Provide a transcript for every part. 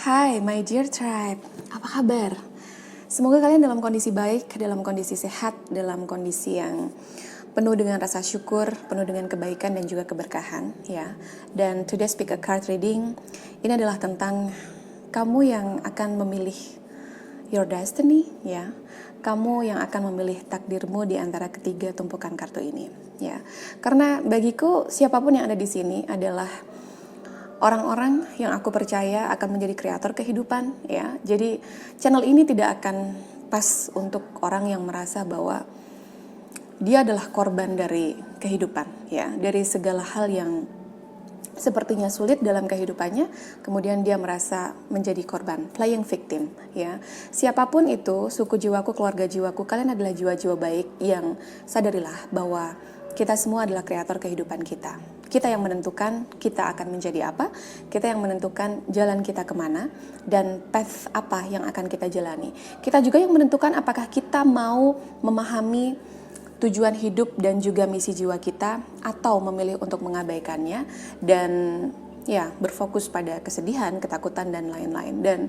Hai my dear tribe, apa kabar? Semoga kalian dalam kondisi baik, dalam kondisi sehat, dalam kondisi yang penuh dengan rasa syukur, penuh dengan kebaikan dan juga keberkahan, ya. Dan today speak a card reading, ini adalah tentang kamu yang akan memilih your destiny, ya. Kamu yang akan memilih takdirmu di antara ketiga tumpukan kartu ini, ya. Karena bagiku siapapun yang ada di sini adalah orang-orang yang aku percaya akan menjadi kreator kehidupan, ya. Jadi channel ini tidak akan pas untuk orang yang merasa bahwa dia adalah korban dari kehidupan, ya, dari segala hal yang sepertinya sulit dalam kehidupannya, kemudian dia merasa menjadi korban, playing victim, ya. Siapapun itu, suku jiwaku, keluarga jiwaku, kalian adalah jiwa-jiwa baik yang sadarilah bahwa kita semua adalah kreator kehidupan kita. Kita yang menentukan kita akan menjadi apa, kita yang menentukan jalan kita kemana, dan path apa yang akan kita jalani. Kita juga yang menentukan apakah kita mau memahami tujuan hidup dan juga misi jiwa kita, atau memilih untuk mengabaikannya dan ya berfokus pada kesedihan, ketakutan dan lain-lain. Dan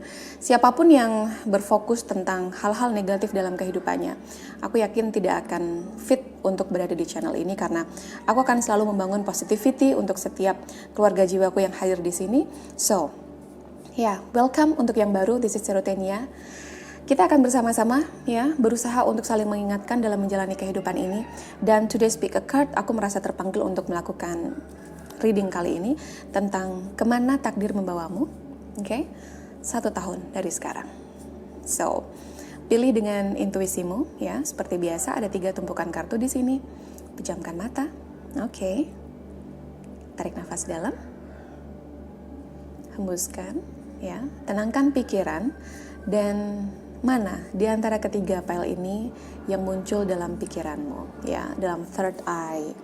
siapapun yang berfokus tentang hal-hal negatif dalam kehidupannya, aku yakin tidak akan fit untuk berada di channel ini, karena aku akan selalu membangun positivity untuk setiap keluarga jiwaku yang hadir di sini. So, welcome untuk yang baru, this is Cerutenia. Kita akan bersama-sama ya berusaha untuk saling mengingatkan dalam menjalani kehidupan ini. Dan today speak a card, aku merasa terpanggil untuk melakukan reading kali ini tentang kemana takdir membawamu, oke? 1 tahun dari sekarang. So, pilih dengan intuisimu ya, seperti biasa ada 3 tumpukan kartu di sini. Pejamkan mata, oke. Tarik nafas dalam, hembuskan, ya. Tenangkan pikiran, dan mana di antara ketiga pile ini yang muncul dalam pikiranmu, ya, dalam third eye.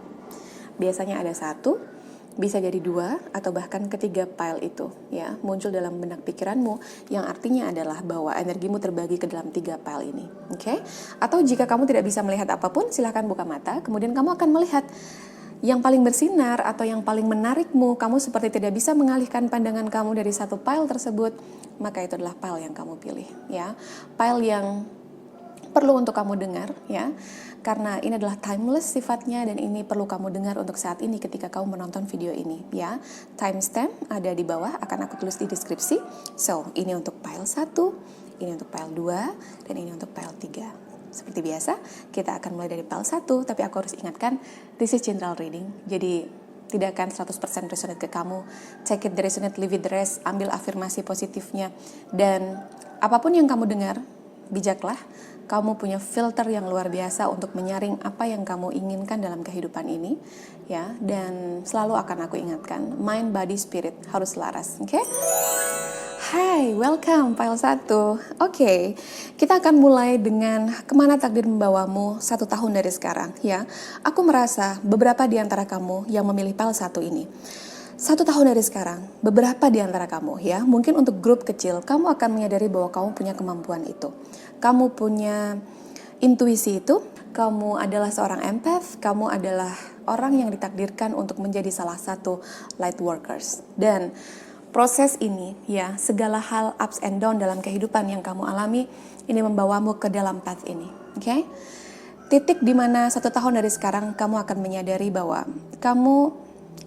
Biasanya ada 1, bisa jadi 2, atau bahkan ketiga pile itu, ya, muncul dalam benak pikiranmu, yang artinya adalah bahwa energimu terbagi ke dalam 3 pile ini, oke? Atau jika kamu tidak bisa melihat apapun, silahkan buka mata, kemudian kamu akan melihat yang paling bersinar atau yang paling menarikmu. Kamu seperti tidak bisa mengalihkan pandangan kamu dari satu pile tersebut, maka itu adalah pile yang kamu pilih, ya. Pile yang perlu untuk kamu dengar, ya, karena ini adalah timeless sifatnya, dan ini perlu kamu dengar untuk saat ini ketika kamu menonton video ini, ya. Timestamp ada di bawah, akan aku tulis di deskripsi. So, ini untuk pile 1, ini untuk pile 2, dan ini untuk pile 3. Seperti biasa, kita akan mulai dari pile 1, tapi aku harus ingatkan, this is general reading, jadi tidak akan 100% resonate ke kamu. Take it the resonate, leave it the rest, ambil afirmasi positifnya, dan apapun yang kamu dengar, bijaklah, kamu punya filter yang luar biasa untuk menyaring apa yang kamu inginkan dalam kehidupan ini, ya. Dan selalu akan aku ingatkan, mind, body, spirit harus selaras, oke? Hai, welcome pile 1. Oke, kita akan mulai dengan kemana takdir membawamu 1 tahun dari sekarang, ya. Aku merasa beberapa di antara kamu yang memilih pile 1 ini, 1 tahun dari sekarang, beberapa di antara kamu, ya, mungkin untuk grup kecil, kamu akan menyadari bahwa kamu punya kemampuan itu. Kamu punya intuisi itu, kamu adalah seorang empath, kamu adalah orang yang ditakdirkan untuk menjadi salah satu light workers. Dan proses ini, ya, segala hal ups and down dalam kehidupan yang kamu alami, ini membawamu ke dalam path ini, oke? Titik di mana 1 tahun dari sekarang kamu akan menyadari bahwa kamu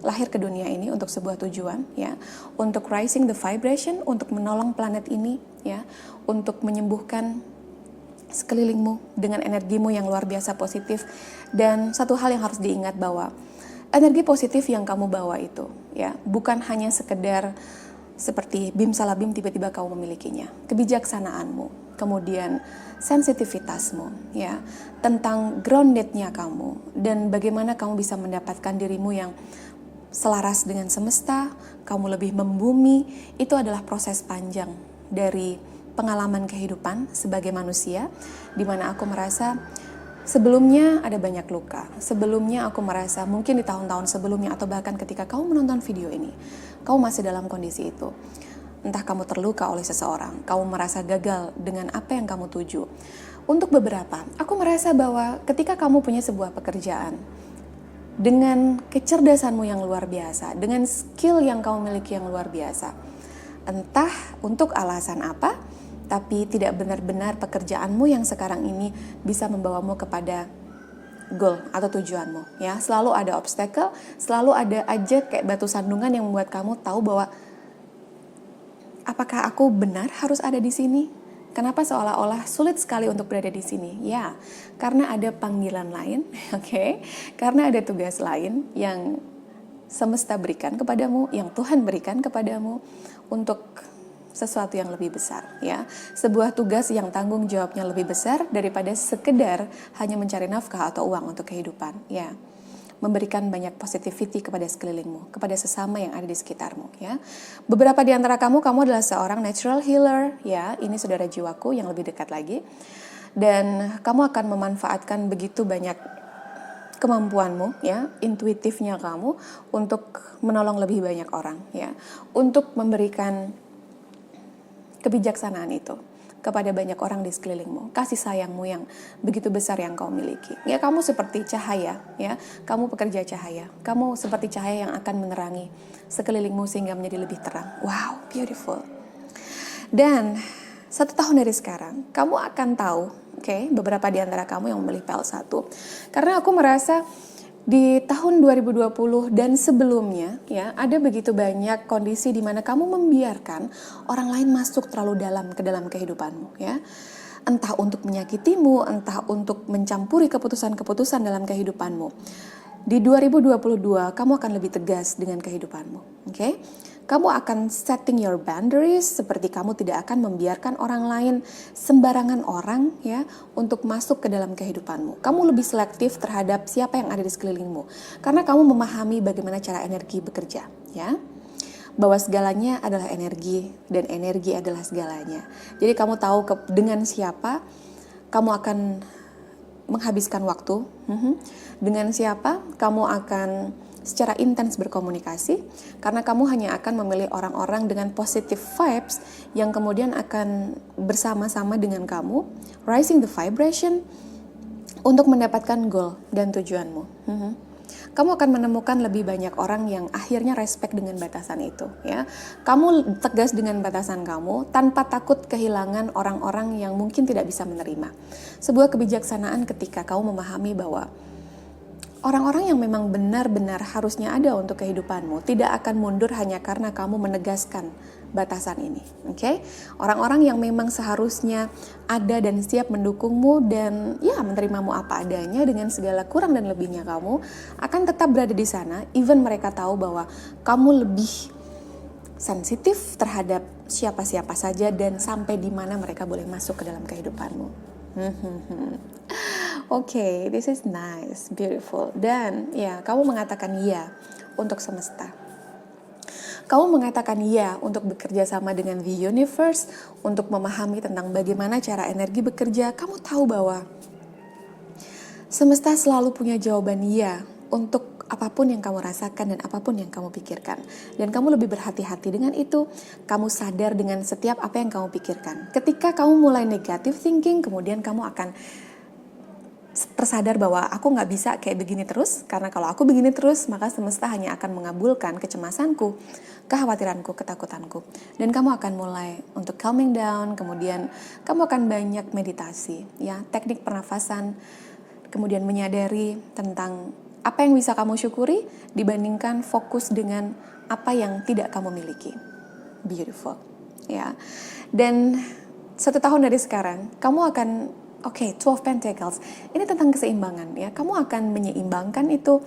lahir ke dunia ini untuk sebuah tujuan, ya, untuk raising the vibration, untuk menolong planet ini, ya, untuk menyembuhkan sekelilingmu dengan energimu yang luar biasa positif. Dan satu hal yang harus diingat bahwa energi positif yang kamu bawa itu, ya, bukan hanya sekedar seperti bim salah bim tiba-tiba kamu memilikinya. Kebijaksanaanmu, kemudian sensitivitasmu, ya, tentang groundednya kamu, dan bagaimana kamu bisa mendapatkan dirimu yang selaras dengan semesta, kamu lebih membumi, itu adalah proses panjang dari pengalaman kehidupan sebagai manusia, di mana aku merasa sebelumnya ada banyak luka. Sebelumnya aku merasa mungkin di tahun-tahun sebelumnya, atau bahkan ketika kamu menonton video ini, kamu masih dalam kondisi itu. Entah kamu terluka oleh seseorang, kamu merasa gagal dengan apa yang kamu tuju. Untuk beberapa, aku merasa bahwa ketika kamu punya sebuah pekerjaan, dengan kecerdasanmu yang luar biasa, dengan skill yang kamu miliki yang luar biasa, Entah untuk alasan apa, tapi tidak benar-benar pekerjaanmu yang sekarang ini bisa membawamu kepada goal atau tujuanmu, ya. Selalu ada obstacle, selalu ada aja kayak batu sandungan yang membuat kamu tahu bahwa apakah aku benar harus ada di sini? Kenapa seolah-olah sulit sekali untuk berada di sini? Ya, karena ada panggilan lain, oke? Karena ada tugas lain yang semesta berikan kepadamu, yang Tuhan berikan kepadamu untuk sesuatu yang lebih besar, ya. Sebuah tugas yang tanggung jawabnya lebih besar daripada sekedar hanya mencari nafkah atau uang untuk kehidupan, ya. Memberikan banyak positivity kepada sekelilingmu, kepada sesama yang ada di sekitarmu, ya. Beberapa di antara kamu adalah seorang natural healer, ya. Ini saudara jiwaku yang lebih dekat lagi. Dan kamu akan memanfaatkan begitu banyak kemampuanmu, ya, intuitifnya kamu untuk menolong lebih banyak orang, ya. Untuk memberikan kebijaksanaan itu kepada banyak orang di sekelilingmu, kasih sayangmu yang begitu besar yang kau miliki. Ya, kamu seperti cahaya, ya. Kamu pekerja cahaya. Kamu seperti cahaya yang akan menerangi sekelilingmu sehingga menjadi lebih terang. Wow, beautiful. Dan 1 tahun dari sekarang, kamu akan tahu, oke, beberapa di antara kamu yang memilih PL1. Karena aku merasa di tahun 2020 dan sebelumnya, ya, ada begitu banyak kondisi di mana kamu membiarkan orang lain masuk terlalu dalam ke dalam kehidupanmu, ya. Entah untuk menyakitimu, entah untuk mencampuri keputusan-keputusan dalam kehidupanmu. Di 2022, kamu akan lebih tegas dengan kehidupanmu, oke? Kamu akan setting your boundaries, seperti kamu tidak akan membiarkan orang lain, sembarangan orang, ya, untuk masuk ke dalam kehidupanmu. Kamu lebih selektif terhadap siapa yang ada di sekelilingmu, karena kamu memahami bagaimana cara energi bekerja, ya. Bahwa segalanya adalah energi, dan energi adalah segalanya. Jadi kamu tahu dengan siapa kamu akan menghabiskan waktu, dengan siapa kamu akan secara intens berkomunikasi, karena kamu hanya akan memilih orang-orang dengan positive vibes yang kemudian akan bersama-sama dengan kamu, raising the vibration untuk mendapatkan goal dan tujuanmu. Kamu akan menemukan lebih banyak orang yang akhirnya respect dengan batasan itu, ya. Kamu tegas dengan batasan kamu tanpa takut kehilangan orang-orang yang mungkin tidak bisa menerima. Sebuah kebijaksanaan ketika kamu memahami bahwa orang-orang yang memang benar-benar harusnya ada untuk kehidupanmu tidak akan mundur hanya karena kamu menegaskan batasan ini, oke? Orang-orang yang memang seharusnya ada dan siap mendukungmu dan ya menerimamu apa adanya dengan segala kurang dan lebihnya kamu akan tetap berada di sana, even mereka tahu bahwa kamu lebih sensitif terhadap siapa-siapa saja dan sampai di mana mereka boleh masuk ke dalam kehidupanmu. Oke, this is nice, beautiful. Dan ya, kamu mengatakan iya untuk semesta. Kamu mengatakan iya untuk bekerja sama dengan the universe, untuk memahami tentang bagaimana cara energi bekerja. Kamu tahu bahwa semesta selalu punya jawaban iya untuk apapun yang kamu rasakan dan apapun yang kamu pikirkan. Dan kamu lebih berhati-hati dengan itu. Kamu sadar dengan setiap apa yang kamu pikirkan. Ketika kamu mulai negative thinking, kemudian kamu akan tersadar bahwa aku gak bisa kayak begini terus, karena kalau aku begini terus maka semesta hanya akan mengabulkan kecemasanku, kekhawatiranku, ketakutanku, dan kamu akan mulai untuk calming down. Kemudian kamu akan banyak meditasi, ya, teknik pernafasan, kemudian menyadari tentang apa yang bisa kamu syukuri dibandingkan fokus dengan apa yang tidak kamu miliki. Beautiful, ya. Dan 1 tahun dari sekarang kamu akan 12 Pentacles. Ini tentang keseimbangan, ya. Kamu akan menyeimbangkan itu.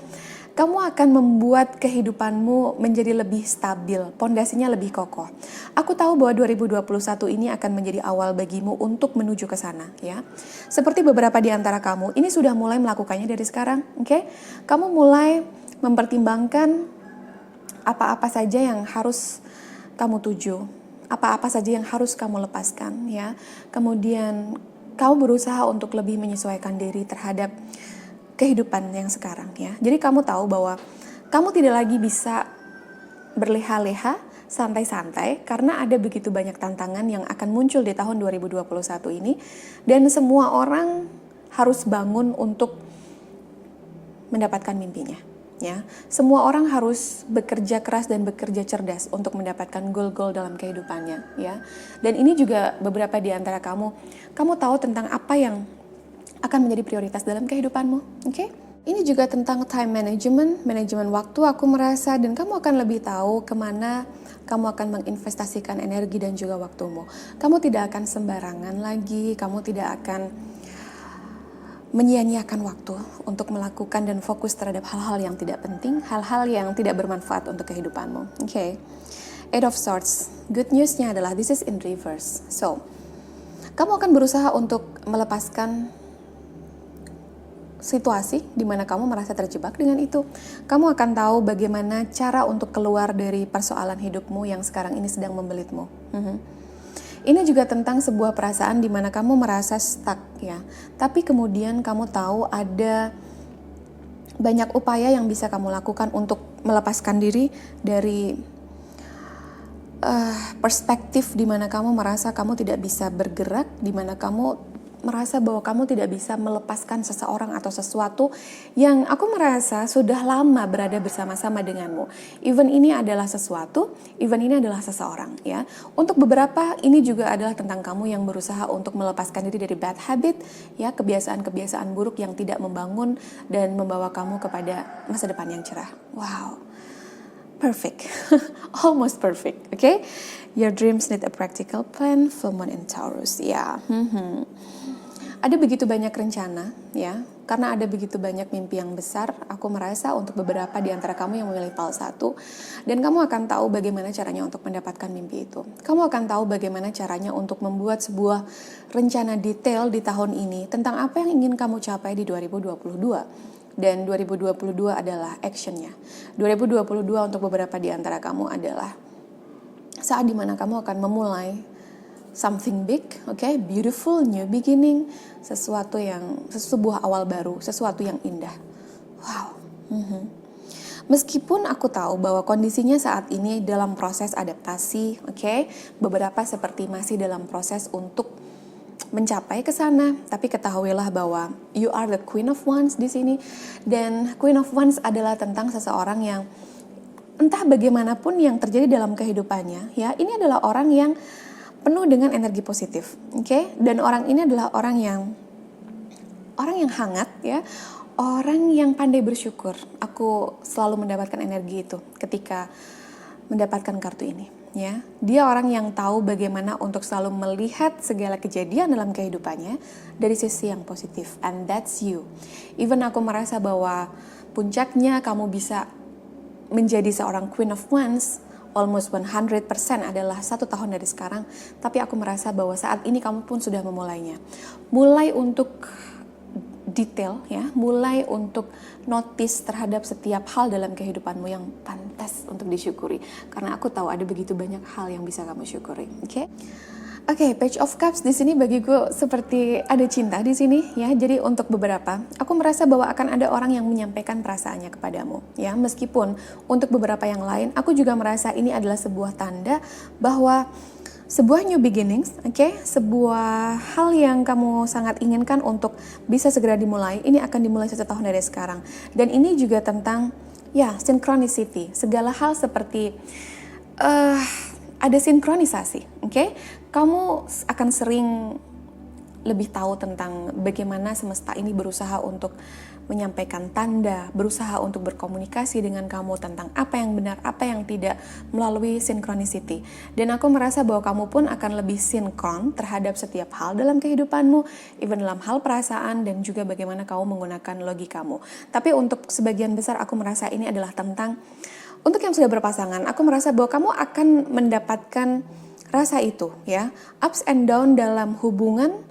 Kamu akan membuat kehidupanmu menjadi lebih stabil, pondasinya lebih kokoh. Aku tahu bahwa 2021 ini akan menjadi awal bagimu untuk menuju ke sana, ya. Seperti beberapa di antara kamu, ini sudah mulai melakukannya dari sekarang, oke? Kamu mulai mempertimbangkan apa-apa saja yang harus kamu tuju, apa-apa saja yang harus kamu lepaskan, ya. Kemudian kamu berusaha untuk lebih menyesuaikan diri terhadap kehidupan yang sekarang, ya. Jadi kamu tahu bahwa kamu tidak lagi bisa berleha-leha, santai-santai, karena ada begitu banyak tantangan yang akan muncul di tahun 2021 ini, dan semua orang harus bangun untuk mendapatkan mimpinya, ya. Semua orang harus bekerja keras dan bekerja cerdas untuk mendapatkan goal-goal dalam kehidupannya, ya. Dan ini juga beberapa di antara kamu tahu tentang apa yang akan menjadi prioritas dalam kehidupanmu, oke? Ini juga tentang time management, manajemen waktu aku merasa, dan kamu akan lebih tahu kemana kamu akan menginvestasikan energi dan juga waktumu. Kamu tidak akan sembarangan lagi, kamu tidak akan menyia-nyiakan waktu untuk melakukan dan fokus terhadap hal-hal yang tidak penting, hal-hal yang tidak bermanfaat untuk kehidupanmu. Oke. Eight of Swords. Good news-nya adalah this is in reverse. So, kamu akan berusaha untuk melepaskan situasi di mana kamu merasa terjebak dengan itu. Kamu akan tahu bagaimana cara untuk keluar dari persoalan hidupmu yang sekarang ini sedang membelitmu. Ini juga tentang sebuah perasaan di mana kamu merasa stuck, ya. Tapi kemudian kamu tahu ada banyak upaya yang bisa kamu lakukan untuk melepaskan diri dari perspektif di mana kamu merasa kamu tidak bisa bergerak, di mana kamu merasa bahwa kamu tidak bisa melepaskan seseorang atau sesuatu yang aku merasa sudah lama berada bersama-sama denganmu. Even ini adalah sesuatu, even ini adalah seseorang, ya. Untuk beberapa ini juga adalah tentang kamu yang berusaha untuk melepaskan diri dari bad habit, ya, kebiasaan-kebiasaan buruk yang tidak membangun dan membawa kamu kepada masa depan yang cerah. Wow. Perfect. Almost perfect, okay? Your dreams need a practical plan, full moon in Taurus. Ya. Ada begitu banyak rencana, ya. Karena ada begitu banyak mimpi yang besar, aku merasa untuk beberapa di antara kamu yang memilih PAL 1, dan kamu akan tahu bagaimana caranya untuk mendapatkan mimpi itu. Kamu akan tahu bagaimana caranya untuk membuat sebuah rencana detail di tahun ini tentang apa yang ingin kamu capai di 2022. Dan 2022 adalah actionnya. 2022 untuk beberapa di antara kamu adalah saat dimana kamu akan memulai something big, okay? Beautiful, new beginning, sebuah awal baru, sesuatu yang indah. Wow. Meskipun aku tahu bahwa kondisinya saat ini dalam proses adaptasi, okay? Beberapa seperti masih dalam proses untuk mencapai ke sana, tapi ketahuilah bahwa you are the Queen of Wands di sini, dan Queen of Wands adalah tentang seseorang yang entah bagaimanapun yang terjadi dalam kehidupannya, ya, ini adalah orang yang penuh dengan energi positif, oke? Dan orang ini adalah orang yang hangat, ya, orang yang pandai bersyukur. Aku selalu mendapatkan energi itu ketika mendapatkan kartu ini, ya. Dia orang yang tahu bagaimana untuk selalu melihat segala kejadian dalam kehidupannya dari sisi yang positif, and that's you. Even aku merasa bahwa puncaknya kamu bisa menjadi seorang Queen of Wands almost 100% adalah 1 tahun dari sekarang, tapi aku merasa bahwa saat ini kamu pun sudah memulainya. Mulai untuk detail, ya, mulai untuk notice terhadap setiap hal dalam kehidupanmu yang pantas untuk disyukuri. Karena aku tahu ada begitu banyak hal yang bisa kamu syukuri, oke? Oke, Page of Cups di sini bagiku seperti ada cinta di sini, ya. Jadi untuk beberapa, aku merasa bahwa akan ada orang yang menyampaikan perasaannya kepadamu, ya. Meskipun untuk beberapa yang lain, aku juga merasa ini adalah sebuah tanda bahwa sebuah new beginnings, oke, sebuah hal yang kamu sangat inginkan untuk bisa segera dimulai, ini akan dimulai 1 tahun dari sekarang. Dan ini juga tentang, ya, synchronicity, segala hal seperti ada sinkronisasi, oke? Kamu akan sering lebih tahu tentang bagaimana semesta ini berusaha untuk menyampaikan tanda, berusaha untuk berkomunikasi dengan kamu tentang apa yang benar, apa yang tidak melalui synchronicity. Dan aku merasa bahwa kamu pun akan lebih sinkron terhadap setiap hal dalam kehidupanmu, even dalam hal perasaan dan juga bagaimana kamu menggunakan logikamu. Tapi untuk sebagian besar aku merasa ini adalah tentang, untuk yang sudah berpasangan, aku merasa bahwa kamu akan mendapatkan rasa itu, ya. Ups and down dalam hubungan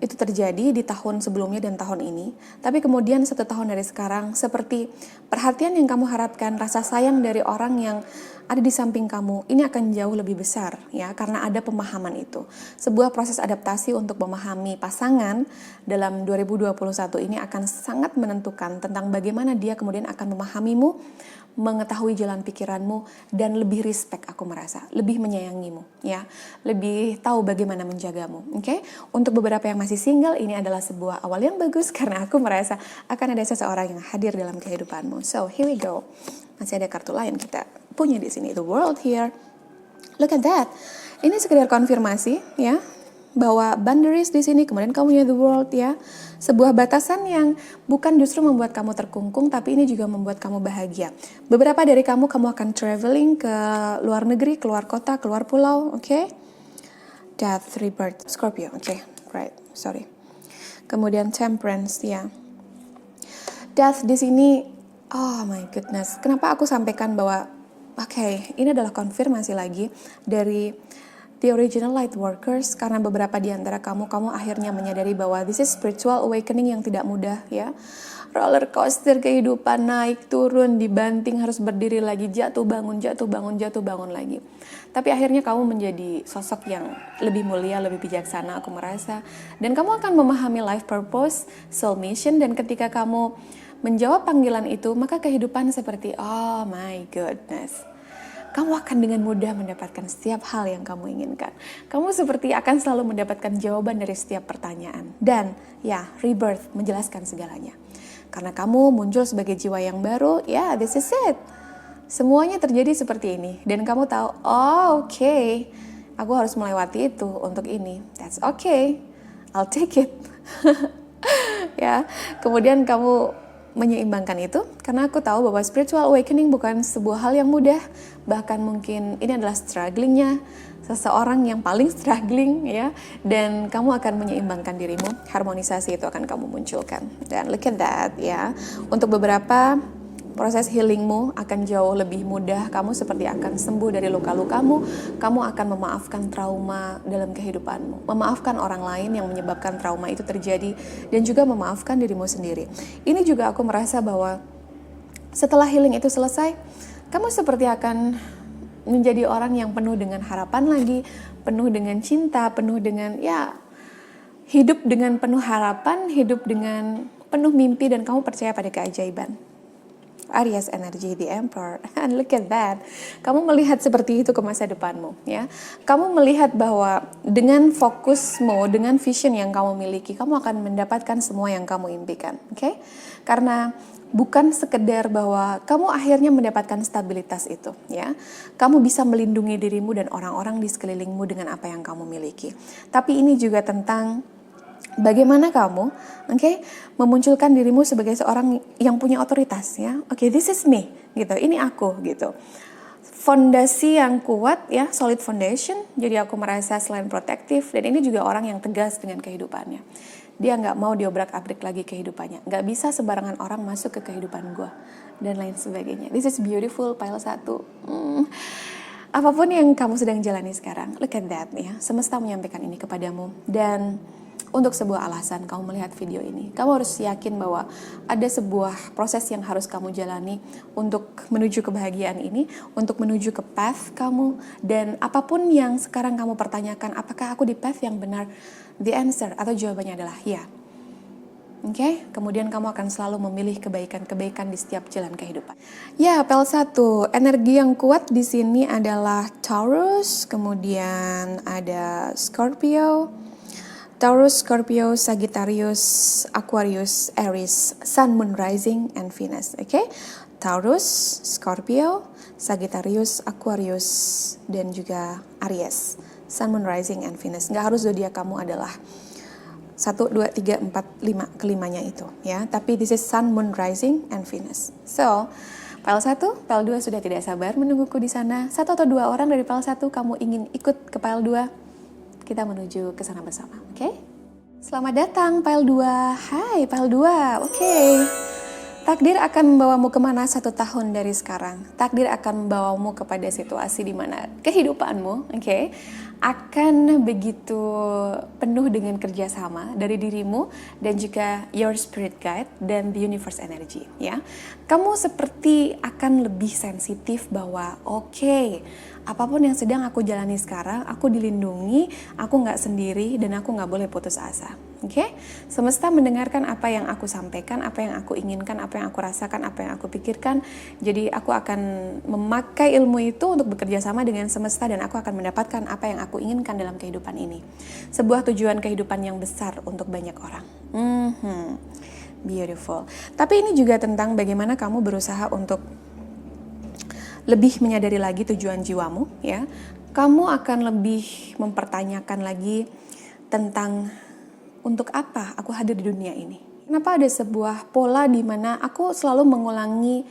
itu terjadi di tahun sebelumnya dan tahun ini. Tapi kemudian 1 tahun dari sekarang, seperti perhatian yang kamu harapkan, rasa sayang dari orang yang ada di samping kamu, ini akan jauh lebih besar, ya, karena ada pemahaman itu. Sebuah proses adaptasi untuk memahami pasangan dalam 2021 ini akan sangat menentukan tentang bagaimana dia kemudian akan memahamimu, mengetahui jalan pikiranmu, dan lebih respect aku merasa, lebih menyayangimu, ya, lebih tahu bagaimana menjagamu, oke? Untuk beberapa yang masih single, ini adalah sebuah awal yang bagus karena aku merasa akan ada seseorang yang hadir dalam kehidupanmu. So, here we go. Masih ada kartu lain kita punya di sini, the world here. Look at that. Ini sekedar konfirmasi, ya, bahwa boundaries di sini, kemudian kamu punya the world, ya, sebuah batasan yang bukan justru membuat kamu terkungkung, tapi ini juga membuat kamu bahagia. Beberapa dari kamu akan traveling ke luar negeri, keluar kota, keluar pulau, oke? Death, rebirth, Scorpio, oke, right, sorry. Kemudian temperance, ya. Death di sini, oh my goodness, kenapa aku sampaikan bahwa, oke, ini adalah konfirmasi lagi dari the original light workers, karena beberapa di antara kamu akhirnya menyadari bahwa this is spiritual awakening yang tidak mudah, ya. Roller coaster kehidupan, naik turun, dibanting, harus berdiri lagi, jatuh bangun, jatuh bangun, jatuh bangun lagi. Tapi akhirnya kamu menjadi sosok yang lebih mulia, lebih bijaksana, aku merasa. Dan kamu akan memahami life purpose, soul mission, dan ketika kamu menjawab panggilan itu, maka kehidupan seperti, oh my goodness, kamu akan dengan mudah mendapatkan setiap hal yang kamu inginkan. Kamu seperti akan selalu mendapatkan jawaban dari setiap pertanyaan. Dan ya, rebirth menjelaskan segalanya. Karena kamu muncul sebagai jiwa yang baru, ya, this is it. Semuanya terjadi seperti ini. Dan kamu tahu, oh okay, aku harus melewati itu untuk ini. That's okay, I'll take it. Ya, kemudian kamu menyeimbangkan itu, karena aku tahu bahwa spiritual awakening bukan sebuah hal yang mudah, bahkan mungkin ini adalah strugglingnya seseorang yang paling struggling, ya, dan kamu akan menyeimbangkan dirimu, harmonisasi itu akan kamu munculkan. Dan look at that, ya, untuk beberapa proses healingmu akan jauh lebih mudah, kamu seperti akan sembuh dari luka-lukamu, kamu akan memaafkan trauma dalam kehidupanmu, memaafkan orang lain yang menyebabkan trauma itu terjadi, dan juga memaafkan dirimu sendiri. Ini juga aku merasa bahwa setelah healing itu selesai, kamu seperti akan menjadi orang yang penuh dengan harapan lagi, penuh dengan cinta, penuh dengan, ya, hidup dengan penuh harapan, hidup dengan penuh mimpi, dan kamu percaya pada keajaiban. Aries energy, the emperor, and look at that. Kamu melihat seperti itu ke masa depanmu, ya. Kamu melihat bahwa dengan fokusmu, dengan vision yang kamu miliki, kamu akan mendapatkan semua yang kamu impikan, oke? Karena bukan sekedar bahwa kamu akhirnya mendapatkan stabilitas itu, ya. Kamu bisa melindungi dirimu dan orang-orang di sekelilingmu dengan apa yang kamu miliki. Tapi ini juga tentang bagaimana kamu, memunculkan dirimu sebagai seorang yang punya otoritas, ya. This is me, gitu. Ini aku, gitu. Fondasi yang kuat, ya, solid foundation. Jadi aku merasa selain protektif, dan ini juga orang yang tegas dengan kehidupannya. Dia nggak mau diobrak-abrik lagi kehidupannya. Nggak bisa sembarangan orang masuk ke kehidupan gue, dan lain sebagainya. This is beautiful, pile 1. Apapun yang kamu sedang jalani sekarang, look at that, ya. Semesta menyampaikan ini kepadamu, dan untuk sebuah alasan kamu melihat video ini. Kamu harus yakin bahwa ada sebuah proses yang harus kamu jalani untuk menuju kebahagiaan ini, untuk menuju ke path kamu, dan apapun yang sekarang kamu pertanyakan, apakah aku di path yang benar? The answer atau jawabannya adalah ya. Kemudian kamu akan selalu memilih kebaikan-kebaikan di setiap jalan kehidupan. Ya, pel 1, energi yang kuat di sini adalah Taurus, kemudian ada Scorpio, Taurus, Scorpio, Sagittarius, Aquarius, Aries, Sun, Moon, Rising, and Venus. Taurus, Scorpio, Sagittarius, Aquarius, dan juga Aries, Sun, Moon, Rising, and Venus. Nggak harus zodiak kamu adalah 1, 2, 3, 4, 5, kelimanya itu, ya. Tapi this is Sun, Moon, Rising, and Venus. So, pel 1, pel 2 sudah tidak sabar menungguku di sana. 1 atau 2 orang dari pel 1 kamu ingin ikut ke pel 2. Kita menuju ke sana bersama, oke? Selamat datang, pile 2. Hai, pile 2, oke. Takdir akan membawamu kemana 1 tahun dari sekarang? Takdir akan membawamu kepada situasi di mana kehidupanmu, akan begitu penuh dengan kerjasama dari dirimu dan juga your spirit guide dan the universe energy, ya. Kamu seperti akan lebih sensitif bahwa apapun yang sedang aku jalani sekarang, aku dilindungi, aku nggak sendiri, dan aku nggak boleh putus asa. Oke? Semesta mendengarkan apa yang aku sampaikan, apa yang aku inginkan, apa yang aku rasakan, apa yang aku pikirkan. Jadi aku akan memakai ilmu itu untuk bekerja sama dengan semesta, dan aku akan mendapatkan apa yang aku inginkan dalam kehidupan ini. Sebuah tujuan kehidupan yang besar untuk banyak orang. Beautiful. Tapi ini juga tentang bagaimana kamu berusaha untuk lebih menyadari lagi tujuan jiwamu, ya. Kamu akan lebih mempertanyakan lagi tentang untuk apa aku hadir di dunia ini. Kenapa ada sebuah pola di mana aku selalu mengulangi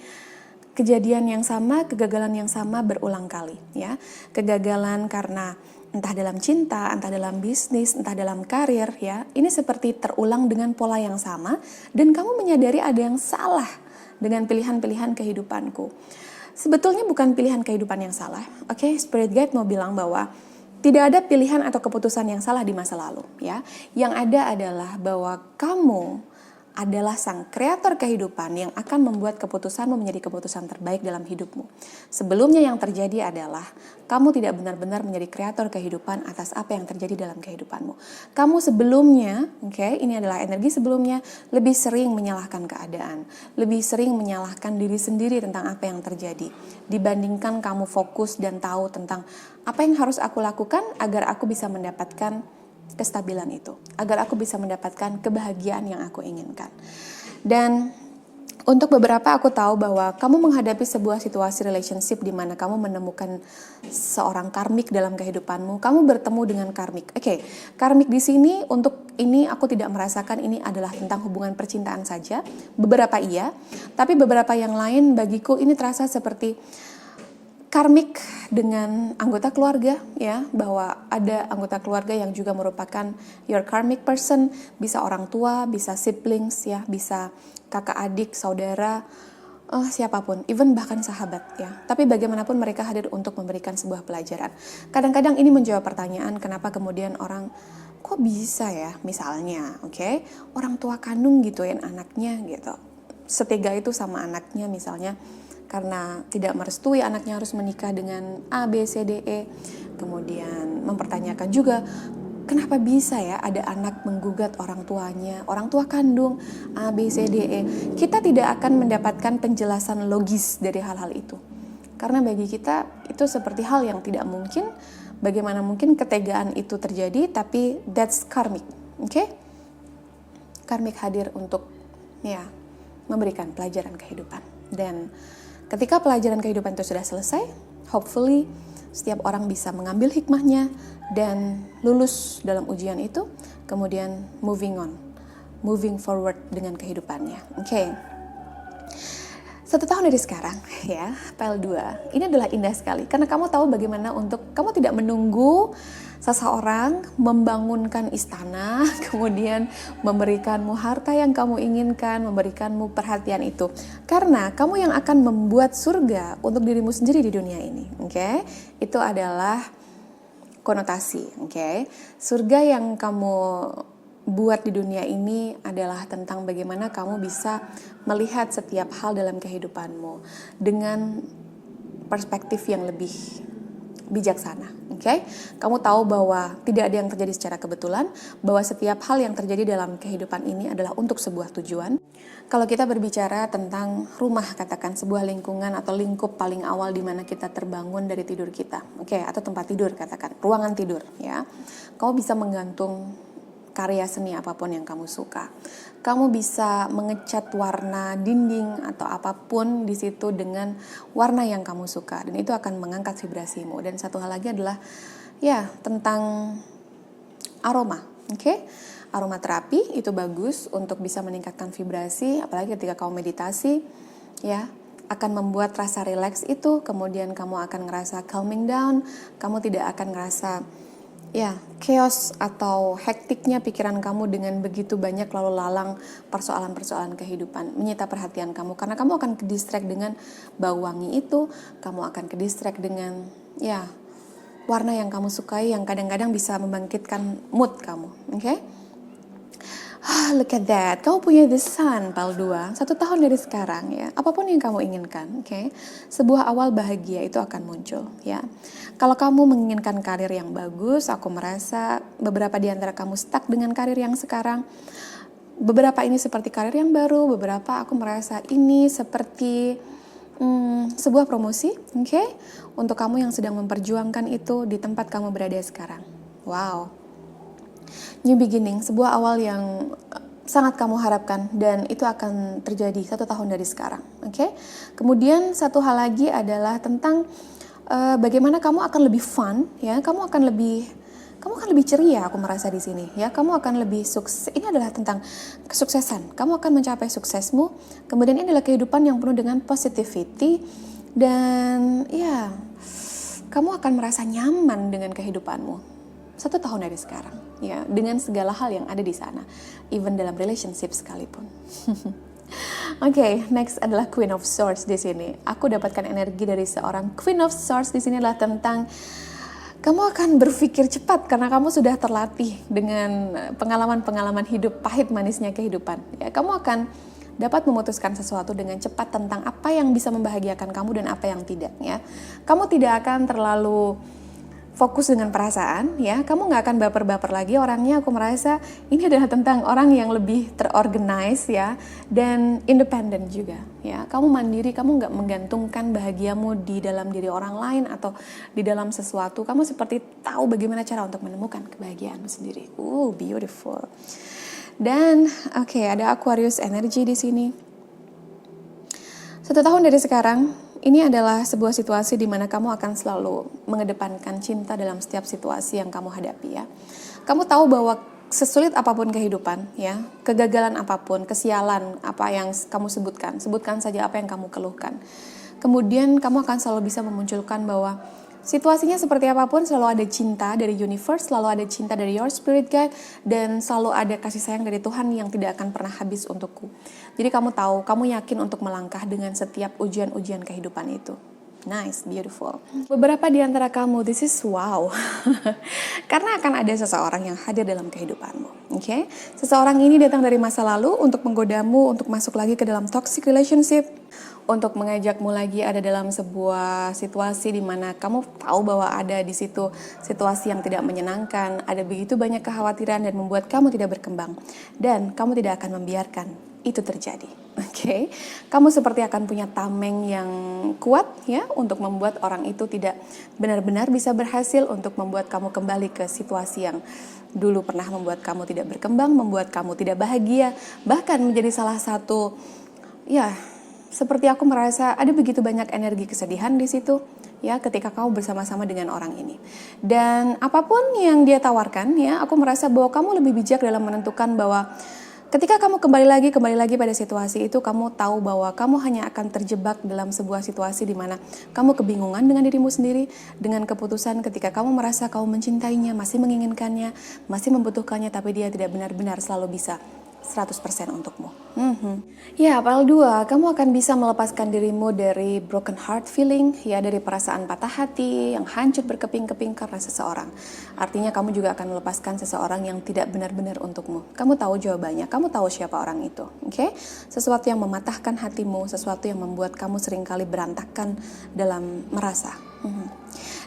kejadian yang sama, kegagalan yang sama berulang kali, ya. Kegagalan karena entah dalam cinta, entah dalam bisnis, entah dalam karir, ya. Ini seperti terulang dengan pola yang sama, dan kamu menyadari ada yang salah dengan pilihan-pilihan kehidupanku. Sebetulnya bukan pilihan kehidupan yang salah, oke? Spirit Guide mau bilang bahwa tidak ada pilihan atau keputusan yang salah di masa lalu, ya. Yang ada adalah bahwa kamu adalah sang kreator kehidupan yang akan membuat keputusanmu menjadi keputusan terbaik dalam hidupmu. Sebelumnya yang terjadi adalah kamu tidak benar-benar menjadi kreator kehidupan atas apa yang terjadi dalam kehidupanmu. Kamu sebelumnya, ini adalah energi sebelumnya, lebih sering menyalahkan keadaan, lebih sering menyalahkan diri sendiri tentang apa yang terjadi, dibandingkan kamu fokus dan tahu tentang apa yang harus aku lakukan agar aku bisa mendapatkan kestabilan itu, agar aku bisa mendapatkan kebahagiaan yang aku inginkan. Dan untuk beberapa aku tahu bahwa kamu menghadapi sebuah situasi relationship di mana kamu menemukan seorang karmik dalam kehidupanmu, kamu bertemu dengan karmik. Karmik di sini untuk ini aku tidak merasakan ini adalah tentang hubungan percintaan saja. Beberapa iya, tapi beberapa yang lain bagiku ini terasa seperti karmik dengan anggota keluarga, ya, bahwa ada anggota keluarga yang juga merupakan your karmic person, bisa orang tua, bisa siblings, ya, bisa kakak adik, saudara, siapapun, even bahkan sahabat, ya. Tapi bagaimanapun mereka hadir untuk memberikan sebuah pelajaran. Kadang-kadang ini menjawab pertanyaan kenapa kemudian orang kok bisa ya, misalnya, orang tua kandung gituin anaknya gitu, setega itu sama anaknya misalnya, karena tidak merestui anaknya harus menikah dengan A, B, C, D, E. Kemudian mempertanyakan juga, kenapa bisa ya ada anak menggugat orang tuanya, orang tua kandung, A, B, C, D, E. Kita tidak akan mendapatkan penjelasan logis dari hal-hal itu. Karena bagi kita itu seperti hal yang tidak mungkin. Bagaimana mungkin ketegaan itu terjadi, tapi that's karmic, Karmik hadir untuk, memberikan pelajaran kehidupan. Dan ketika pelajaran kehidupan itu sudah selesai, hopefully setiap orang bisa mengambil hikmahnya dan lulus dalam ujian itu, kemudian moving forward dengan kehidupannya. 1 tahun dari sekarang, ya, file 2, ini adalah indah sekali karena kamu tahu bagaimana untuk kamu tidak menunggu seseorang membangunkan istana, kemudian memberikanmu harta yang kamu inginkan, memberikanmu perhatian itu. Karena kamu yang akan membuat surga untuk dirimu sendiri di dunia ini, Itu adalah konotasi, Surga yang kamu buat di dunia ini adalah tentang bagaimana kamu bisa melihat setiap hal dalam kehidupanmu dengan perspektif yang lebih bijaksana. Kamu tahu bahwa tidak ada yang terjadi secara kebetulan, bahwa setiap hal yang terjadi dalam kehidupan ini adalah untuk sebuah tujuan. Kalau kita berbicara tentang rumah, katakan sebuah lingkungan atau lingkup paling awal di mana kita terbangun dari tidur kita, atau tempat tidur, katakan ruangan tidur, ya. Kamu bisa menggantung karya seni apapun yang kamu suka. Kamu bisa mengecat warna dinding atau apapun di situ dengan warna yang kamu suka, dan itu akan mengangkat vibrasimu. Dan satu hal lagi adalah tentang aroma, aromaterapi itu bagus untuk bisa meningkatkan vibrasi, apalagi ketika kamu meditasi, akan membuat rasa relax itu, kemudian kamu akan ngerasa calming down, kamu tidak akan ngerasa chaos atau hektiknya pikiran kamu dengan begitu banyak lalu lalang persoalan-persoalan kehidupan menyita perhatian kamu, karena kamu akan ke-distract dengan bau wangi itu, kamu akan ke-distract dengan warna yang kamu sukai yang kadang-kadang bisa membangkitkan mood kamu, Look at that, kamu punya the sun, pile 2, 1 tahun dari sekarang ya. Apapun yang kamu inginkan, oke, sebuah awal bahagia itu akan muncul ya. Kalau kamu menginginkan karir yang bagus, aku merasa beberapa di antara kamu stuck dengan karir yang sekarang. Beberapa ini seperti karir yang baru, beberapa aku merasa ini seperti sebuah promosi, oke, untuk kamu yang sedang memperjuangkan itu di tempat kamu berada sekarang. Wow, new beginning, sebuah awal yang sangat kamu harapkan dan itu akan terjadi 1 tahun dari sekarang, oke. Kemudian satu hal lagi adalah tentang bagaimana kamu akan lebih fun, ya, kamu akan lebih ceria, aku merasa di sini ya. Kamu akan lebih sukses. Ini adalah tentang kesuksesan. Kamu akan mencapai suksesmu. Kemudian ini adalah kehidupan yang penuh dengan positivity dan ya, kamu akan merasa nyaman dengan kehidupanmu 1 tahun dari sekarang ya, dengan segala hal yang ada di sana, even dalam relationship sekalipun. Oke, next adalah Queen of Swords di sini. Aku dapatkan energi dari seorang Queen of Swords di sini adalah tentang kamu akan berpikir cepat karena kamu sudah terlatih dengan pengalaman-pengalaman hidup, pahit manisnya kehidupan. Ya, kamu akan dapat memutuskan sesuatu dengan cepat tentang apa yang bisa membahagiakan kamu dan apa yang tidak. Ya, kamu tidak akan terlalu fokus dengan perasaan, ya. Kamu nggak akan baper-baper lagi orangnya. Aku merasa ini adalah tentang orang yang lebih terorganize ya, dan independen juga. Ya, kamu mandiri, kamu nggak menggantungkan bahagiamu di dalam diri orang lain atau di dalam sesuatu. Kamu seperti tahu bagaimana cara untuk menemukan kebahagiaanmu sendiri. Beautiful. Dan oke, ada Aquarius energy di sini. 1 tahun dari sekarang. Ini adalah sebuah situasi di mana kamu akan selalu mengedepankan cinta dalam setiap situasi yang kamu hadapi ya. Kamu tahu bahwa sesulit apapun kehidupan ya, kegagalan apapun, kesialan apa yang kamu sebutkan saja apa yang kamu keluhkan. Kemudian kamu akan selalu bisa memunculkan bahwa situasinya seperti apapun selalu ada cinta dari universe, selalu ada cinta dari your spirit guide, dan selalu ada kasih sayang dari Tuhan yang tidak akan pernah habis untukku. Jadi kamu tahu, kamu yakin untuk melangkah dengan setiap ujian-ujian kehidupan itu. Nice, beautiful. Beberapa di antara kamu, this is wow. Karena akan ada seseorang yang hadir dalam kehidupanmu. Oke? Seseorang ini datang dari masa lalu untuk menggodamu untuk masuk lagi ke dalam toxic relationship, untuk mengajakmu lagi ada dalam sebuah situasi di mana kamu tahu bahwa ada di situ situasi yang tidak menyenangkan, ada begitu banyak kekhawatiran dan membuat kamu tidak berkembang. Dan kamu tidak akan membiarkan itu terjadi. Oke, kamu seperti akan punya tameng yang kuat ya untuk membuat orang itu tidak benar-benar bisa berhasil untuk membuat kamu kembali ke situasi yang dulu pernah membuat kamu tidak berkembang, membuat kamu tidak bahagia, bahkan menjadi salah satu ya, seperti aku merasa ada begitu banyak energi kesedihan di situ ya ketika kamu bersama-sama dengan orang ini. Dan apapun yang dia tawarkan ya, aku merasa bahwa kamu lebih bijak dalam menentukan bahwa ketika kamu kembali lagi pada situasi itu, kamu tahu bahwa kamu hanya akan terjebak dalam sebuah situasi di mana kamu kebingungan dengan dirimu sendiri, dengan keputusan ketika kamu merasa kamu mencintainya, masih menginginkannya, masih membutuhkannya, tapi dia tidak benar-benar selalu bisa 100% untukmu. Ya, pile 2, kamu akan bisa melepaskan dirimu dari broken heart feeling, ya, dari perasaan patah hati yang hancur berkeping-keping karena seseorang. Artinya kamu juga akan melepaskan seseorang yang tidak benar-benar untukmu. Kamu tahu jawabannya, kamu tahu siapa orang itu, oke? Sesuatu yang mematahkan hatimu, sesuatu yang membuat kamu seringkali berantakan dalam merasa.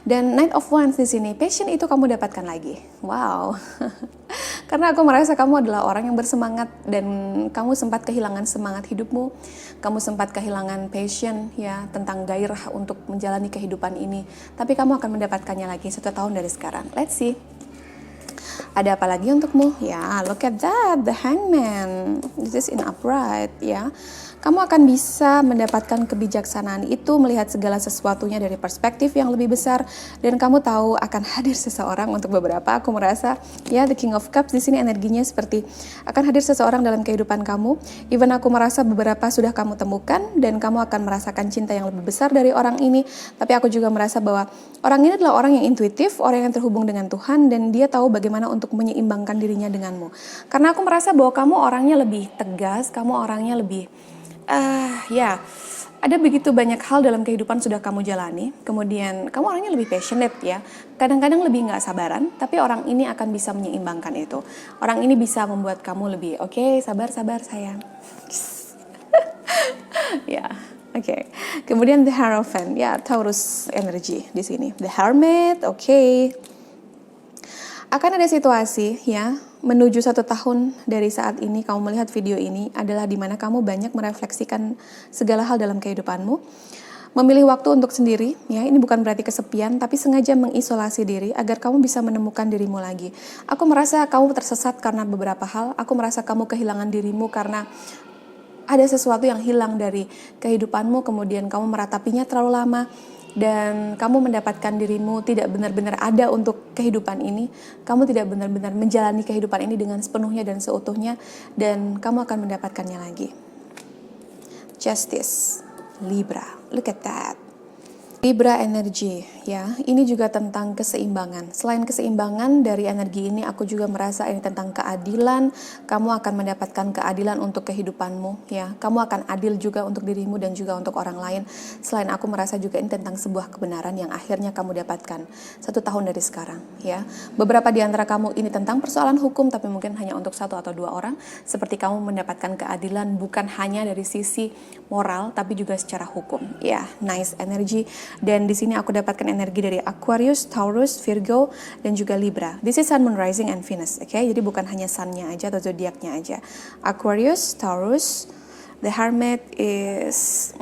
Dan Knight of Wands di sini, passion itu kamu dapatkan lagi. Wow. Karena aku merasa kamu adalah orang yang bersemangat dan kamu sempat kehilangan semangat hidupmu. Kamu sempat kehilangan passion ya tentang gairah untuk menjalani kehidupan ini. Tapi kamu akan mendapatkannya lagi 1 tahun dari sekarang. Let's see. Ada apa lagi untukmu? Ya, look at that, the Hangman. This is in upright ya. Kamu akan bisa mendapatkan kebijaksanaan itu, melihat segala sesuatunya dari perspektif yang lebih besar, dan kamu tahu akan hadir seseorang untuk beberapa. Aku merasa ya the King of Cups di sini energinya seperti akan hadir seseorang dalam kehidupan kamu. Even aku merasa beberapa sudah kamu temukan dan kamu akan merasakan cinta yang lebih besar dari orang ini. Tapi aku juga merasa bahwa orang ini adalah orang yang intuitif, orang yang terhubung dengan Tuhan, dan dia tahu bagaimana untuk menyeimbangkan dirinya denganmu. Karena aku merasa bahwa kamu orangnya lebih tegas, kamu orangnya lebih Ada begitu banyak hal dalam kehidupan sudah kamu jalani, kemudian kamu orangnya lebih passionate ya. Kadang-kadang lebih nggak sabaran, tapi orang ini akan bisa menyeimbangkan itu. Orang ini bisa membuat kamu lebih, oke, sabar-sabar sayang. Ya, oke. Kemudian the Hierophant, ya Taurus energy di sini. The Hermit, oke. Akan ada situasi ya, menuju 1 tahun dari saat ini kamu melihat video ini adalah dimana kamu banyak merefleksikan segala hal dalam kehidupanmu. Memilih waktu untuk sendiri, ya ini bukan berarti kesepian, tapi sengaja mengisolasi diri agar kamu bisa menemukan dirimu lagi. Aku merasa kamu tersesat karena beberapa hal, aku merasa kamu kehilangan dirimu karena ada sesuatu yang hilang dari kehidupanmu, kemudian kamu meratapinya terlalu lama, dan kamu mendapatkan dirimu tidak benar-benar ada untuk kehidupan ini. Kamu tidak benar-benar menjalani kehidupan ini dengan sepenuhnya dan seutuhnya, dan kamu akan mendapatkannya lagi. Justice, Libra, look at that. Libra energy, ya, ini juga tentang keseimbangan. Selain keseimbangan dari energi ini, aku juga merasa ini tentang keadilan. Kamu akan mendapatkan keadilan untuk kehidupanmu, ya. Kamu akan adil juga untuk dirimu dan juga untuk orang lain. Selain aku merasa juga ini tentang sebuah kebenaran yang akhirnya kamu dapatkan 1 tahun dari sekarang, ya. Beberapa di antara kamu ini tentang persoalan hukum, tapi mungkin hanya untuk 1 atau 2 orang. Seperti kamu mendapatkan keadilan bukan hanya dari sisi moral, tapi juga secara hukum, ya. Nice energy. Dan di sini aku dapatkan energi dari Aquarius, Taurus, Virgo, dan juga Libra. This is Sun, Moon, Rising, and Venus. Oke, jadi bukan hanya Sun-nya aja atau zodiaknya aja. Aquarius, Taurus, the Hermit is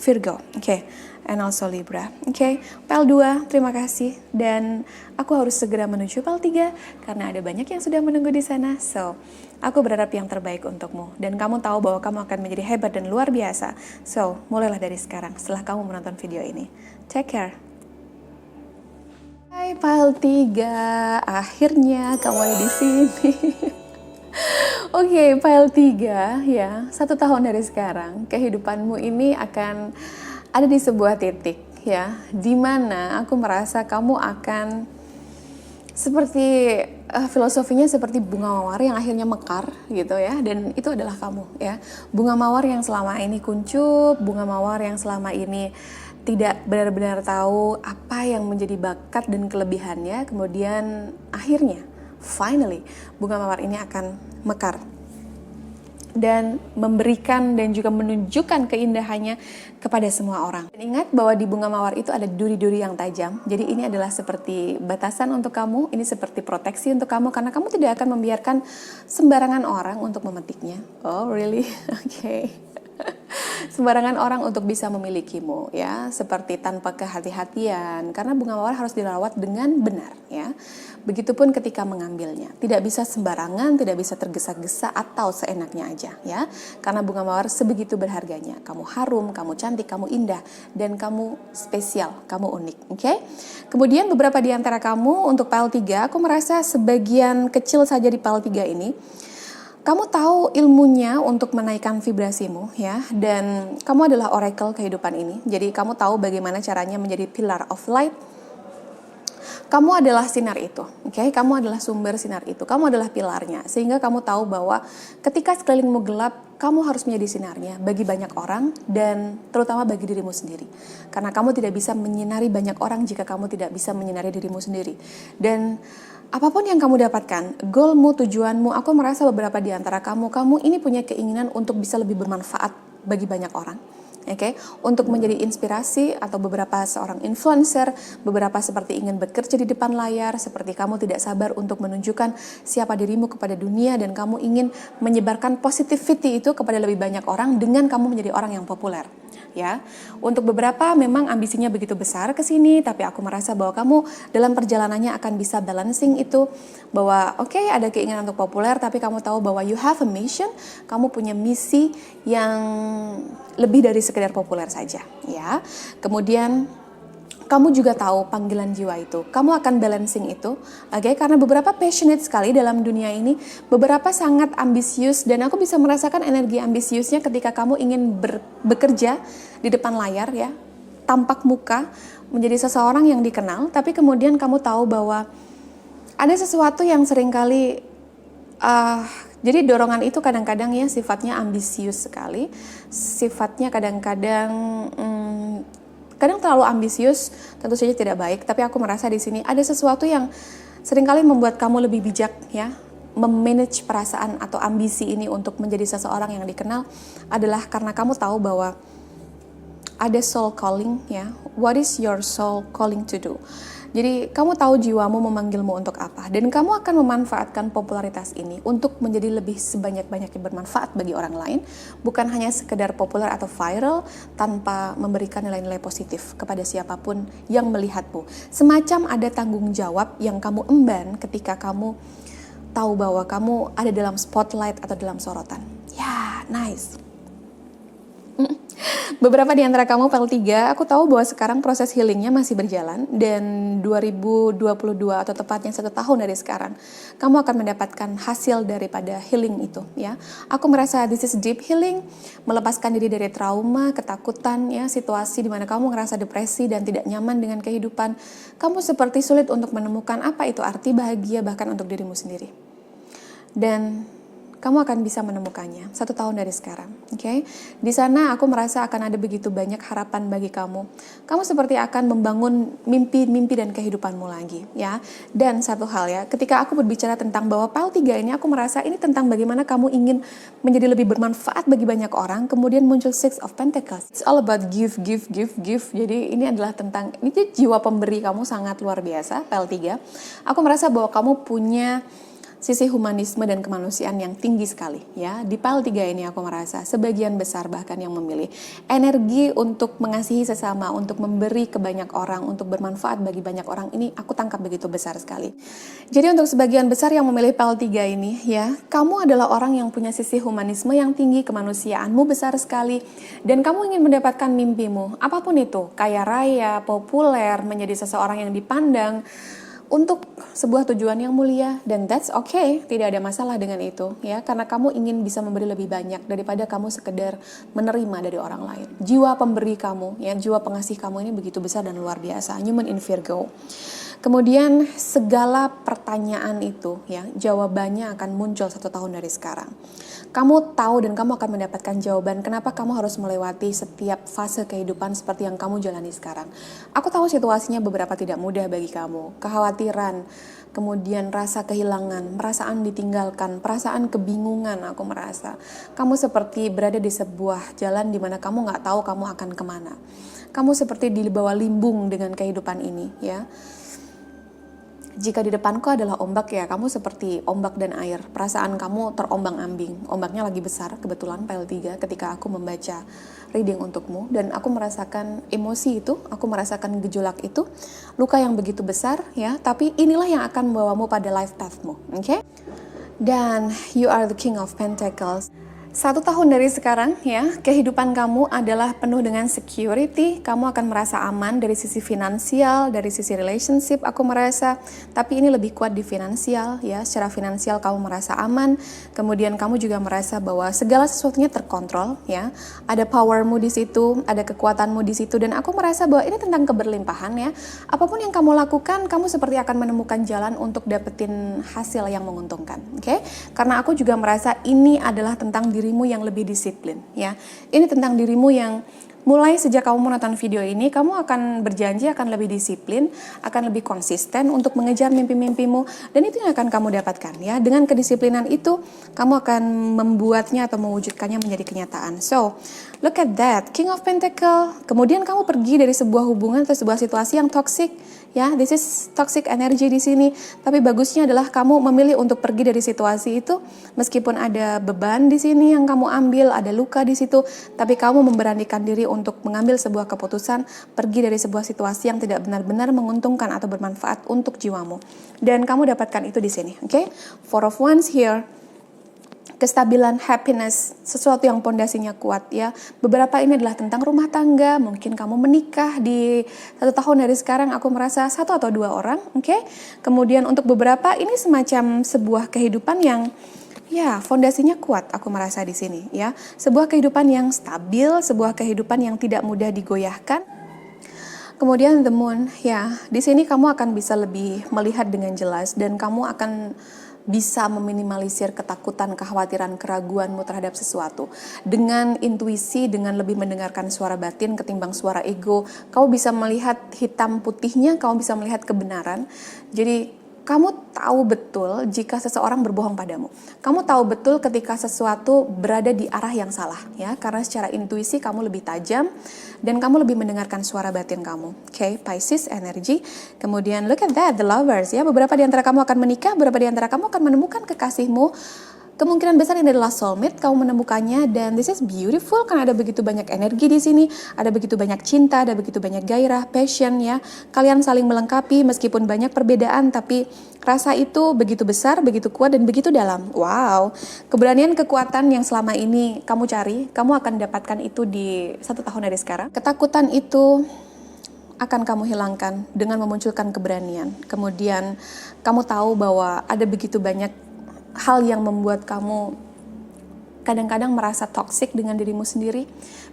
Virgo. Oke, and also Libra. Oke, PL 2, terima kasih. Dan aku harus segera menuju PL 3 karena ada banyak yang sudah menunggu di sana. So, aku berharap yang terbaik untukmu. Dan kamu tahu bahwa kamu akan menjadi hebat dan luar biasa. So, mulailah dari sekarang setelah kamu menonton video ini. Take care. Hai PL 3, akhirnya kamu ada di sini. Oke, PL 3 ya, 1 tahun dari sekarang, kehidupanmu ini akan ada di sebuah titik ya, dimana aku merasa kamu akan seperti filosofinya seperti bunga mawar yang akhirnya mekar gitu ya, dan itu adalah kamu ya. Bunga mawar yang selama ini kuncup, bunga mawar yang selama ini tidak benar-benar tahu apa yang menjadi bakat dan kelebihannya, kemudian akhirnya finally bunga mawar ini akan mekar dan memberikan dan juga menunjukkan keindahannya kepada semua orang. Dan ingat bahwa di bunga mawar itu ada duri-duri yang tajam. Jadi ini adalah seperti batasan untuk kamu, ini seperti proteksi untuk kamu karena kamu tidak akan membiarkan sembarangan orang untuk memetiknya. Oh, really? Oke. Sembarangan orang untuk bisa memilikimu ya, seperti tanpa kehati-hatian, karena bunga mawar harus dirawat dengan benar ya. Begitupun ketika mengambilnya, tidak bisa sembarangan, tidak bisa tergesa-gesa atau seenaknya aja ya, karena bunga mawar sebegitu berharganya. Kamu harum, kamu cantik, kamu indah, dan kamu spesial, kamu unik. Oke? Kemudian beberapa di antara kamu untuk PL 3, aku merasa sebagian kecil saja di PL 3 ini kamu tahu ilmunya untuk menaikkan vibrasimu ya, dan kamu adalah oracle kehidupan ini. Jadi kamu tahu bagaimana caranya menjadi pillar of light. Kamu adalah sinar itu, oke? Kamu adalah sumber sinar itu, kamu adalah pilarnya. Sehingga kamu tahu bahwa ketika sekelilingmu gelap, kamu harus menjadi sinarnya bagi banyak orang dan terutama bagi dirimu sendiri. Karena kamu tidak bisa menyinari banyak orang jika kamu tidak bisa menyinari dirimu sendiri. Dan apapun yang kamu dapatkan, goalmu, tujuanmu, aku merasa beberapa di antara kamu ini punya keinginan untuk bisa lebih bermanfaat bagi banyak orang. Oke, untuk menjadi inspirasi atau beberapa seorang influencer, beberapa seperti ingin bekerja di depan layar, seperti kamu tidak sabar untuk menunjukkan siapa dirimu kepada dunia dan kamu ingin menyebarkan positivity itu kepada lebih banyak orang dengan kamu menjadi orang yang populer. Ya, untuk beberapa memang ambisinya begitu besar ke sini, tapi aku merasa bahwa kamu dalam perjalanannya akan bisa balancing itu, bahwa oke, ada keinginan untuk populer, tapi kamu tahu bahwa you have a mission, kamu punya misi yang lebih dari sekedar populer saja, ya. Kemudian kamu juga tahu panggilan jiwa itu. Kamu akan balancing itu, oke? Karena beberapa passionate sekali dalam dunia ini, beberapa sangat ambisius, dan aku bisa merasakan energi ambisiusnya ketika kamu ingin bekerja di depan layar ya, tampak muka, menjadi seseorang yang dikenal, tapi kemudian kamu tahu bahwa ada sesuatu yang seringkali Jadi dorongan itu kadang-kadang ya sifatnya ambisius sekali, sifatnya kadang-kadang kadang terlalu ambisius, tentu saja tidak baik. Tapi aku merasa di sini ada sesuatu yang seringkali membuat kamu lebih bijak ya, memanage perasaan atau ambisi ini untuk menjadi seseorang yang dikenal adalah karena kamu tahu bahwa ada soul calling ya. What is your soul calling to do? Jadi kamu tahu jiwamu memanggilmu untuk apa, dan kamu akan memanfaatkan popularitas ini untuk menjadi lebih sebanyak-banyaknya bermanfaat bagi orang lain, bukan hanya sekedar populer atau viral tanpa memberikan nilai-nilai positif kepada siapapun yang melihatmu. Semacam ada tanggung jawab yang kamu emban ketika kamu tahu bahwa kamu ada dalam spotlight atau dalam sorotan. Ya, nice. Beberapa di antara kamu PL3, aku tahu bahwa sekarang proses healingnya masih berjalan, dan 2022 atau tepatnya 1 tahun dari sekarang, kamu akan mendapatkan hasil daripada healing itu ya. Aku merasa this is deep healing, melepaskan diri dari trauma, ketakutan ya, situasi di mana kamu ngerasa depresi dan tidak nyaman dengan kehidupan. Kamu seperti sulit untuk menemukan apa itu arti bahagia bahkan untuk dirimu sendiri. Dan kamu akan bisa menemukannya 1 tahun dari sekarang, oke? Di sana aku merasa akan ada begitu banyak harapan bagi kamu. Kamu seperti akan membangun mimpi-mimpi dan kehidupanmu lagi, ya. Dan satu hal ya, ketika aku berbicara tentang bahwa PL3 ini, aku merasa ini tentang bagaimana kamu ingin menjadi lebih bermanfaat bagi banyak orang. Kemudian muncul Six of Pentacles. It's all about give. Jadi ini adalah tentang, ini jiwa pemberi kamu sangat luar biasa, PL3. Aku merasa bahwa kamu punya sisi humanisme dan kemanusiaan yang tinggi sekali ya. Di PL3 ini aku merasa sebagian besar bahkan yang memilih energi untuk mengasihi sesama, untuk memberi ke banyak orang, untuk bermanfaat bagi banyak orang, ini aku tangkap begitu besar sekali. Jadi untuk sebagian besar yang memilih PL3 ini ya, kamu adalah orang yang punya sisi humanisme yang tinggi, kemanusiaanmu besar sekali, dan kamu ingin mendapatkan mimpimu, apapun itu, kaya raya, populer, menjadi seseorang yang dipandang, untuk sebuah tujuan yang mulia, dan that's okay, tidak ada masalah dengan itu ya, karena kamu ingin bisa memberi lebih banyak daripada kamu sekedar menerima dari orang lain. Jiwa pemberi kamu ya, jiwa pengasih kamu ini begitu besar dan luar biasa, human in Virgo. Kemudian segala pertanyaan itu ya, jawabannya akan muncul 1 tahun dari sekarang. Kamu tahu dan kamu akan mendapatkan jawaban kenapa kamu harus melewati setiap fase kehidupan seperti yang kamu jalani sekarang. Aku tahu situasinya beberapa tidak mudah bagi kamu. Kekhawatiran, kemudian rasa kehilangan, perasaan ditinggalkan, perasaan kebingungan. Aku merasa kamu seperti berada di sebuah jalan di mana kamu nggak tahu kamu akan kemana. Kamu seperti di bawah limbung dengan kehidupan ini ya. Jika di depanku adalah ombak ya, kamu seperti ombak dan air. Perasaan kamu terombang-ambing. Ombaknya lagi besar, kebetulan PL3 ketika aku membaca reading untukmu. Dan aku merasakan emosi itu, aku merasakan gejolak itu. Luka yang begitu besar ya, tapi inilah yang akan membawamu pada life path-mu. Oke? Dan you are the King of Pentacles. 1 tahun dari sekarang ya, kehidupan kamu adalah penuh dengan security, kamu akan merasa aman dari sisi finansial, dari sisi relationship aku merasa, tapi ini lebih kuat di finansial ya, secara finansial kamu merasa aman, kemudian kamu juga merasa bahwa segala sesuatunya terkontrol ya, ada powermu di situ, ada kekuatanmu di situ, dan aku merasa bahwa ini tentang keberlimpahan ya, apapun yang kamu lakukan, kamu seperti akan menemukan jalan untuk dapetin hasil yang menguntungkan, oke? Karena aku juga merasa ini adalah tentang dirimu yang lebih disiplin ya. Ini tentang dirimu yang mulai sejak kamu menonton video ini, kamu akan berjanji akan lebih disiplin, akan lebih konsisten untuk mengejar mimpi-mimpimu, dan itu yang akan kamu dapatkan ya. Dengan kedisiplinan itu, kamu akan membuatnya atau mewujudkannya menjadi kenyataan. So, look at that, King of Pentacle. Kemudian kamu pergi dari sebuah hubungan atau sebuah situasi yang toxic ya. This is toxic energy di sini. Tapi bagusnya adalah kamu memilih untuk pergi dari situasi itu, meskipun ada beban di sini yang kamu ambil, ada luka di situ, tapi kamu memberanikan diri untuk mengambil sebuah keputusan, pergi dari sebuah situasi yang tidak benar-benar menguntungkan atau bermanfaat untuk jiwamu. Dan kamu dapatkan itu di sini, oke? Four of Wands here. Kestabilan, happiness, sesuatu yang pondasinya kuat ya. Beberapa ini adalah tentang rumah tangga, mungkin kamu menikah di 1 tahun dari sekarang, aku merasa 1 atau 2 orang, oke? Kemudian untuk beberapa ini semacam sebuah kehidupan yang ya, fondasinya kuat, aku merasa di sini ya. Sebuah kehidupan yang stabil, sebuah kehidupan yang tidak mudah digoyahkan. Kemudian the moon, ya, di sini kamu akan bisa lebih melihat dengan jelas dan kamu akan bisa meminimalisir ketakutan, kekhawatiran, keraguanmu terhadap sesuatu. Dengan intuisi, dengan lebih mendengarkan suara batin ketimbang suara ego, kamu bisa melihat hitam putihnya, kamu bisa melihat kebenaran. Jadi kamu tahu betul jika seseorang berbohong padamu. Kamu tahu betul ketika sesuatu berada di arah yang salah, ya, karena secara intuisi kamu lebih tajam dan kamu lebih mendengarkan suara batin kamu. Oke, Pisces energy. Kemudian look at that, the lovers, ya. Beberapa di antara kamu akan menikah, beberapa di antara kamu akan menemukan kekasihmu. Kemungkinan besar ini adalah soulmate, kamu menemukannya, dan this is beautiful karena ada begitu banyak energi di sini, ada begitu banyak cinta, ada begitu banyak gairah, passion, ya. Kalian saling melengkapi meskipun banyak perbedaan, tapi rasa itu begitu besar, begitu kuat, dan begitu dalam. Wow, keberanian, kekuatan yang selama ini kamu cari, kamu akan dapatkan itu di 1 tahun dari sekarang. Ketakutan itu akan kamu hilangkan dengan memunculkan keberanian. Kemudian kamu tahu bahwa ada begitu banyak hal yang membuat kamu kadang-kadang merasa toksik dengan dirimu sendiri,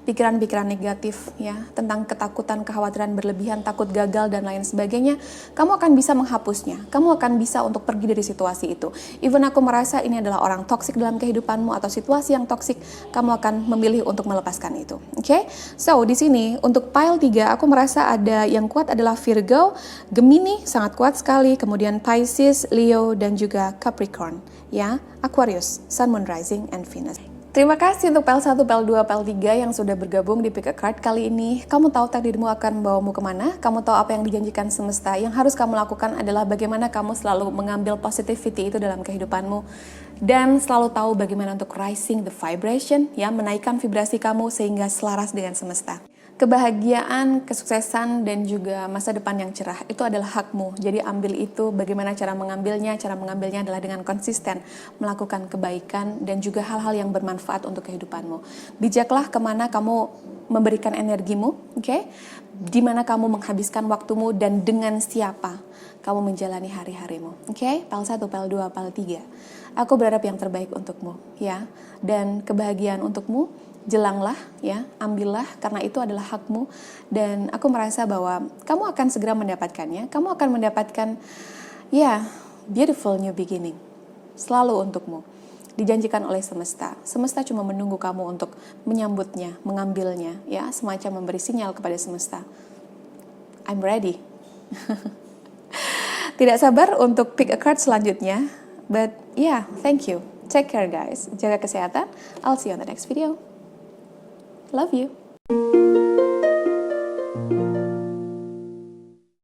pikiran-pikiran negatif, ya, tentang ketakutan, kekhawatiran berlebihan, takut gagal dan lain sebagainya, kamu akan bisa menghapusnya. Kamu akan bisa untuk pergi dari situasi itu. Even aku merasa ini adalah orang toksik dalam kehidupanmu atau situasi yang toksik, kamu akan memilih untuk melepaskan itu. Oke? So, di sini untuk pile 3 aku merasa ada yang kuat adalah Virgo, Gemini sangat kuat sekali, kemudian Pisces, Leo dan juga Capricorn, ya, Aquarius, Sun, Moon, Rising, and Venus. Terima kasih untuk PL 1, PL 2, PL 3 yang sudah bergabung di Pick a Card kali ini. Kamu tahu takdirmu akan membawamu kemana, kamu tahu apa yang dijanjikan semesta. Yang harus kamu lakukan adalah bagaimana kamu selalu mengambil positivity itu dalam kehidupanmu. Dan selalu tahu bagaimana untuk rising the vibration, ya, menaikkan vibrasi kamu sehingga selaras dengan semesta. Kebahagiaan, kesuksesan, dan juga masa depan yang cerah itu adalah hakmu. Jadi ambil itu, bagaimana cara mengambilnya? Cara mengambilnya adalah dengan konsisten melakukan kebaikan dan juga hal-hal yang bermanfaat untuk kehidupanmu. Bijaklah kemana kamu memberikan energimu, oke? Di mana kamu menghabiskan waktumu dan dengan siapa kamu menjalani hari-harimu, oke? PL 1, PL 2, PL 3. Aku berharap yang terbaik untukmu, ya. Dan kebahagiaan untukmu jelanglah, ya, ambillah karena itu adalah hakmu, dan aku merasa bahwa kamu akan segera mendapatkannya. Kamu akan mendapatkan, ya, beautiful new beginning selalu untukmu, dijanjikan oleh semesta. Semesta cuma menunggu kamu untuk menyambutnya, mengambilnya, ya, semacam memberi sinyal kepada semesta, I'm ready. Tidak sabar untuk pick a card selanjutnya, but yeah, thank you, take care guys, jaga kesehatan, I'll see you on the next video. Love you.